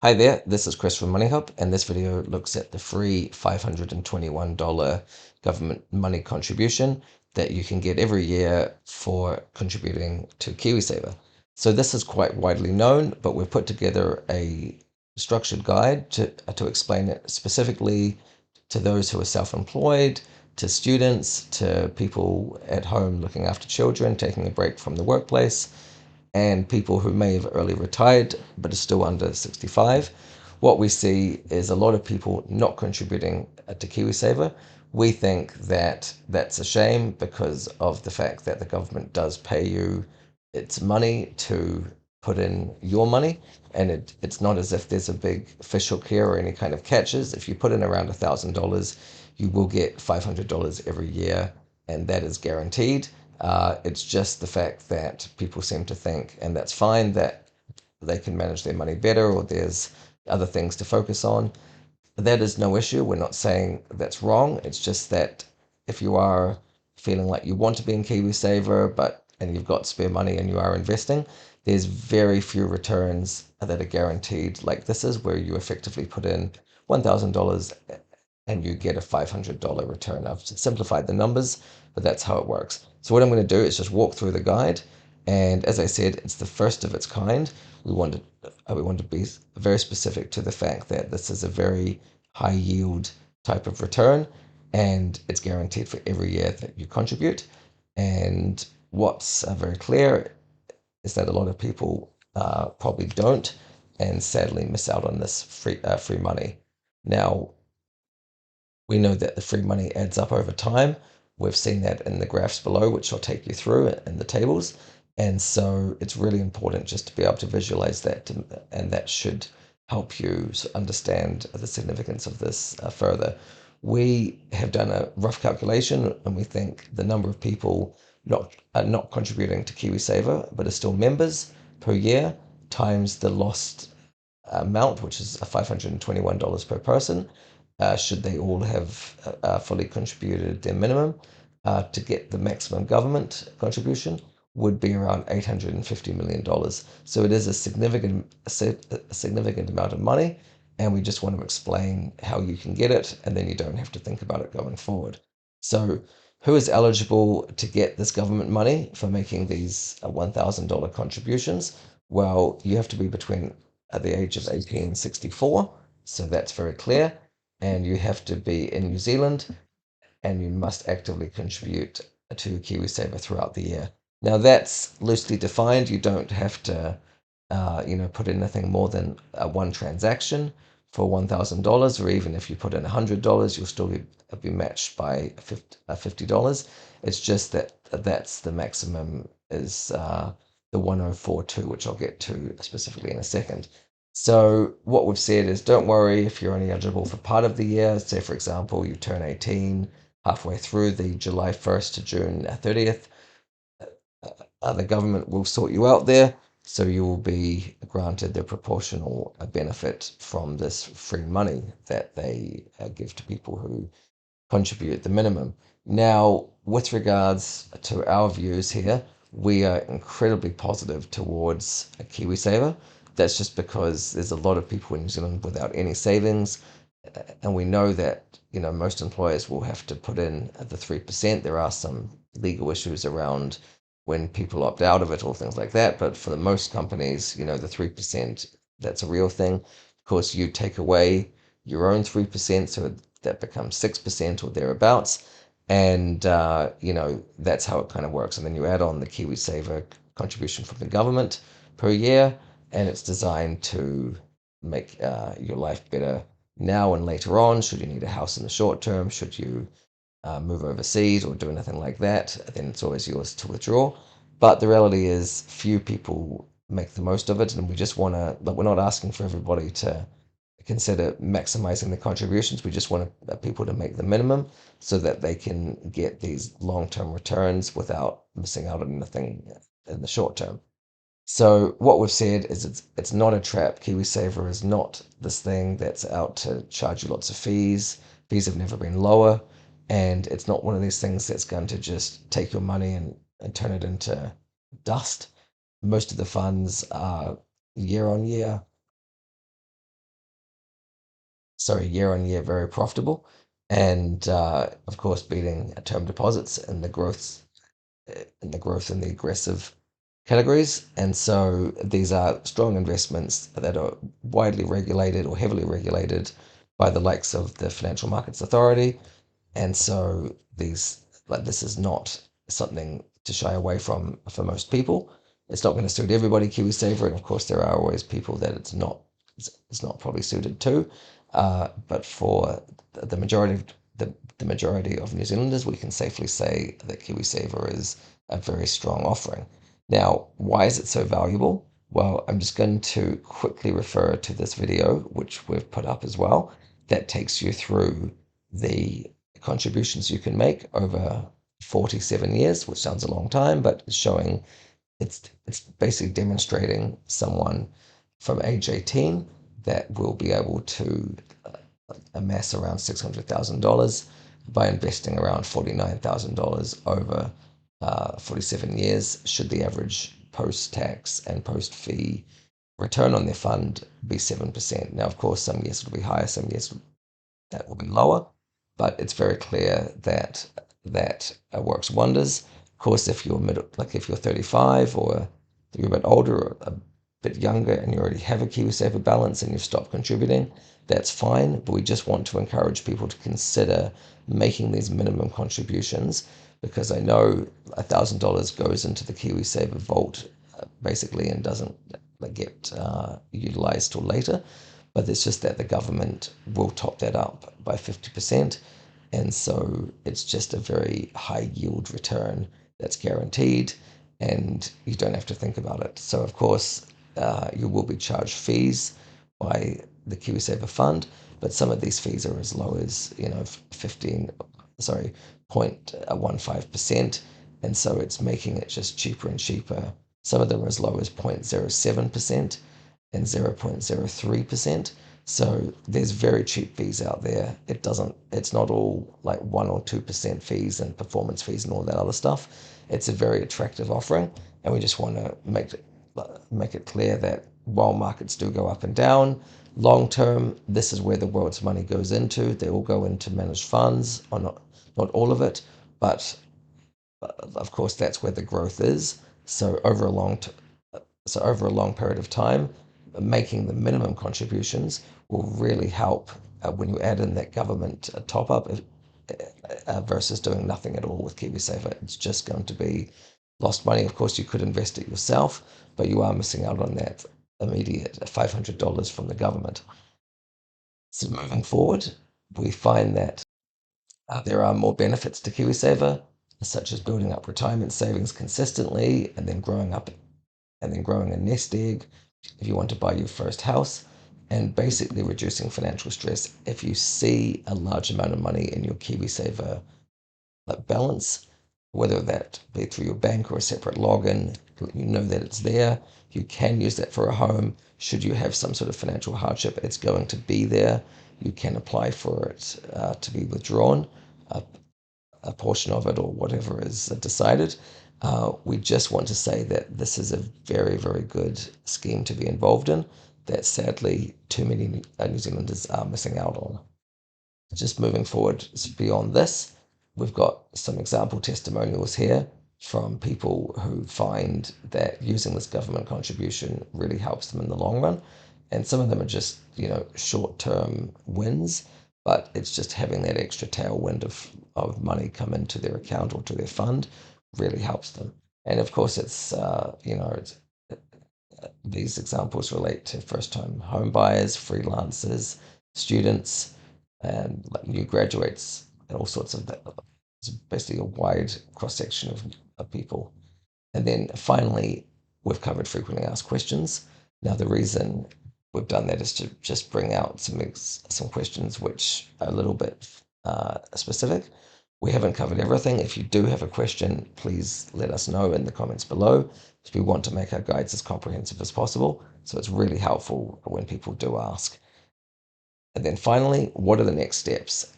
Hi there, this is Chris from MoneyHub, and this video looks at the free $521 government money contribution that you can get every year for contributing to KiwiSaver. So this is quite widely known, but we've put together a structured guide to explain it specifically to those who are self-employed, to students, to people at home looking after children, taking a break from the workplace, and people who may have early retired but are still under 65. What we see is a lot of people not contributing to KiwiSaver. We think that that's a shame because of the fact that the government does pay you its money to put in your money, and it's not as if there's a big fish hook here or any kind of catches. If you put in around $1,000, you will get $500 every year, and that is guaranteed. It's just the fact that people seem to think, and that's fine, that they can manage their money better or there's other things to focus on. That is no issue. We're not saying that's wrong. It's just that if you are feeling like you want to be in KiwiSaver, and you've got spare money and you are investing, there's very few returns that are guaranteed like this is, where you effectively put in $1,000 and you get a $500 return. I've simplified the numbers, but that's how it works. So what I'm going to do is just walk through the guide. And as I said, it's the first of its kind. We want to be very specific to the fact that this is a very high yield type of return, and it's guaranteed for every year that you contribute. And what's very clear is that a lot of people probably don't, and sadly miss out on this free money. Now, we know that the free money adds up over time. We've seen that in the graphs below, which I'll take you through in the tables. And so it's really important just to be able to visualize that, and that should help you understand the significance of this further. We have done a rough calculation, and we think the number of people not contributing to KiwiSaver but are still members per year times the lost amount, which is $521 per person, should they all have fully contributed their minimum, to get the maximum government contribution, would be around $850 million. So it is a significant amount of money, and we just want to explain how you can get it, and then you don't have to think about it going forward. So who is eligible to get this government money for making these $1,000 contributions? Well, you have to be between at the age of 18 and 64, so that's very clear. And you have to be in New Zealand, and you must actively contribute to KiwiSaver throughout the year. Now that's loosely defined. You don't have to, put in anything more than one transaction for $1,000, or even if you put in $100, you'll still be matched by $50. It's just that that's the maximum is the 1042, which I'll get to specifically in a second. So what we've said is, don't worry if you're only eligible for part of the year. Say, for example, you turn 18 halfway through the July 1st to June 30th. The government will sort you out there, so you will be granted the proportional benefit from this free money that they give to people who contribute the minimum. Now, with regards to our views here, we are incredibly positive towards a KiwiSaver. That's just because there's a lot of people in New Zealand without any savings, and we know that most employers will have to put in the 3%. There are some legal issues around when people opt out of it or things like that, but for the most companies, the 3%, that's a real thing. Of course, you take away your own 3%, so that becomes 6% or thereabouts, and that's how it kind of works. And then you add on the KiwiSaver contribution from the government per year, and it's designed to make your life better now and later on. Should you need a house in the short term, should you move overseas or do anything like that, then it's always yours to withdraw. But the reality is, few people make the most of it, and we just want to, but we're not asking for everybody to consider maximizing the contributions. We just want people to make the minimum so that they can get these long-term returns without missing out on anything in the short term. So what we've said is it's not a trap. KiwiSaver is not this thing that's out to charge you lots of fees. Fees have never been lower, and it's not one of these things that's going to just take your money and turn it into dust. Most of the funds are year on year sorry, year on year, very profitable, and of course beating term deposits and the growth in the aggressive categories. And so these are strong investments that are widely regulated or heavily regulated by the likes of the Financial Markets Authority. And so this is not something to shy away from for most people. It's not going to suit everybody, KiwiSaver, and of course there are always people that it's not probably suited to. But for the majority of the majority of New Zealanders, we can safely say that KiwiSaver is a very strong offering. Now, why is it so valuable? Well, I'm just going to quickly refer to this video, which we've put up as well, that takes you through the contributions you can make over 47 years, which sounds a long time, but it's showing it's basically demonstrating someone from age 18 that will be able to amass around $600,000 by investing around $49,000 over 47 years, should the average post-tax and post-fee return on their fund be 7%. Now, of course, some years it'll be higher, some years that will be lower, but it's very clear that works wonders. Of course, if you're like if you're 35 or you're a bit older or a bit younger and you already have a KiwiSaver balance and you've stopped contributing, that's fine. But we just want to encourage people to consider making these minimum contributions, because I know $1,000 goes into the KiwiSaver vault basically and doesn't get utilized till later. But it's just that the government will top that up by 50%. And so it's just a very high yield return that's guaranteed, and you don't have to think about it. So, of course, you will be charged fees by the KiwiSaver fund, but some of these fees are as low as 0.15%, and so it's making it just cheaper and cheaper. Some of them are as low as 0.07% and 0.03%. So there's very cheap fees out there. It's not all like 1 or 2% fees and performance fees and all that other stuff. It's a very attractive offering, and we just want to make it clear that while markets do go up and down, long term, this is where the world's money goes into. They all go into managed funds, or not all of it, but of course that's where the growth is. So over a long period of time, making the minimum contributions will really help when you add in that government top up versus doing nothing at all with KiwiSaver. It's just going to be lost money. Of course, you could invest it yourself, but you are missing out on that immediate $500 from the government. So moving forward, we find that there are more benefits to KiwiSaver, such as building up retirement savings consistently and then growing a nest egg if you want to buy your first house, and basically reducing financial stress if you see a large amount of money in your KiwiSaver balance, whether that be through your bank or a separate login. You know that it's there. You can use that for a home. Should you have some sort of financial hardship, it's going to be there. You can apply for it to be withdrawn, a portion of it or whatever is decided. We just want to say that this is a very, very good scheme to be involved in that sadly too many New Zealanders are missing out on. Just moving forward beyond this, we've got some example testimonials here from people who find that using this government contribution really helps them in the long run. And some of them are just, short-term wins, but it's just having that extra tailwind of money come into their account or to their fund really helps them. And of course, these examples relate to first-time home buyers, freelancers, students, and like new graduates, and all sorts of that. It's basically a wide cross-section of people. And then finally, we've covered frequently asked questions. Now, the reason we've done that is to just bring out some questions which are a little bit specific. We haven't covered everything. If you do have a question, please let us know in the comments below, because we want to make our guides as comprehensive as possible. So it's really helpful when people do ask. And then finally, what are the next steps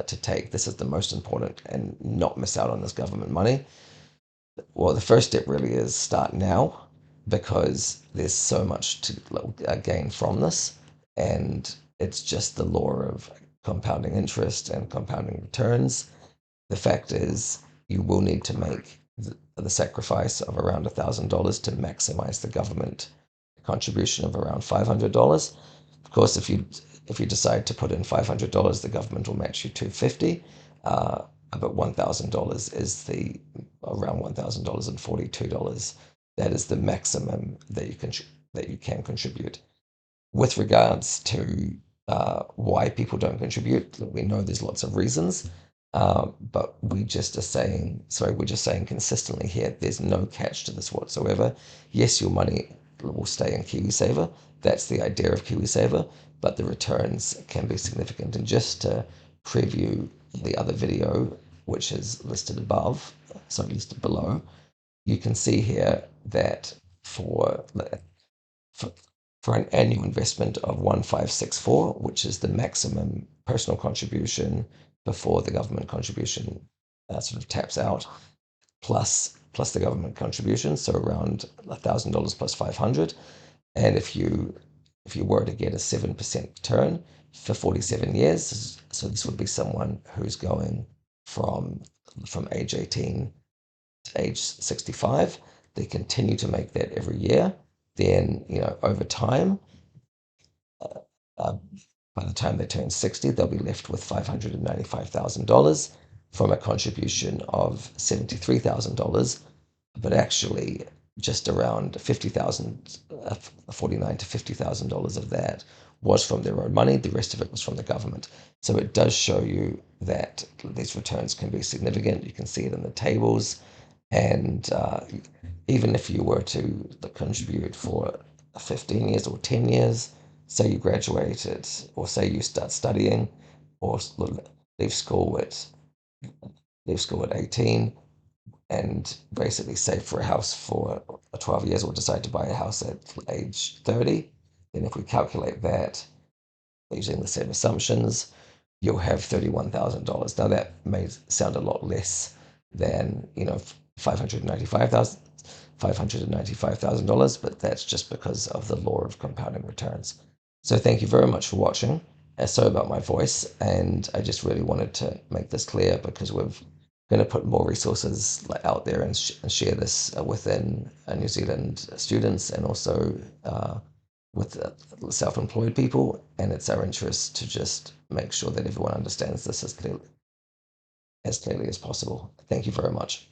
to take? This is the most important, and not miss out on this government money. Well, the first step really is start now, because there's so much to gain from this. And It's just the law of compounding interest and compounding returns. The fact is, you will need to make the sacrifice of around $1,000 to maximize the government contribution of around $500. Of course, if you decide to put in $500, the government will match you $250. But $1,000 is the around $1,042. That is the maximum that you can contribute. With regards to why people don't contribute, we know there's lots of reasons, but we're just saying consistently here, there's no catch to this whatsoever. Yes, your money will stay in KiwiSaver. That's the idea of KiwiSaver, but the returns can be significant. And just to preview the other video, which is listed above, sorry, listed below, you can see here that for, for an annual investment of 1564, which is the maximum personal contribution before the government contribution sort of taps out, plus the government contribution, so around $1,000 plus 500. And if you were to get a 7% return for 47 years, so this would be someone who's going from age 18 to age 65, they continue to make that every year. Then, over time, uh, by the time they turn 60, they'll be left with $595,000 from a contribution of $73,000, but actually just around 50,000, 49 to $50,000 of that was from their own money. The rest of it was from the government. So it does show you that these returns can be significant. You can see it in the tables. And even if you were to contribute for 15 years or 10 years, say you graduated, or say you start studying, or leave school at leave school at 18, and basically save for a house for 12 years, or decide to buy a house at age 30, then if we calculate that using the same assumptions, you'll have $31,000. Now that may sound a lot less than, 595,000. $595,000, but that's just because of the law of compounding returns. So thank you very much for watching. Sorry about my voice, and I just really wanted to make this clear because we're going to put more resources out there and share this within New Zealand students, and also with self-employed people. And it's our interest to just make sure that everyone understands this as clearly as possible. Thank you very much.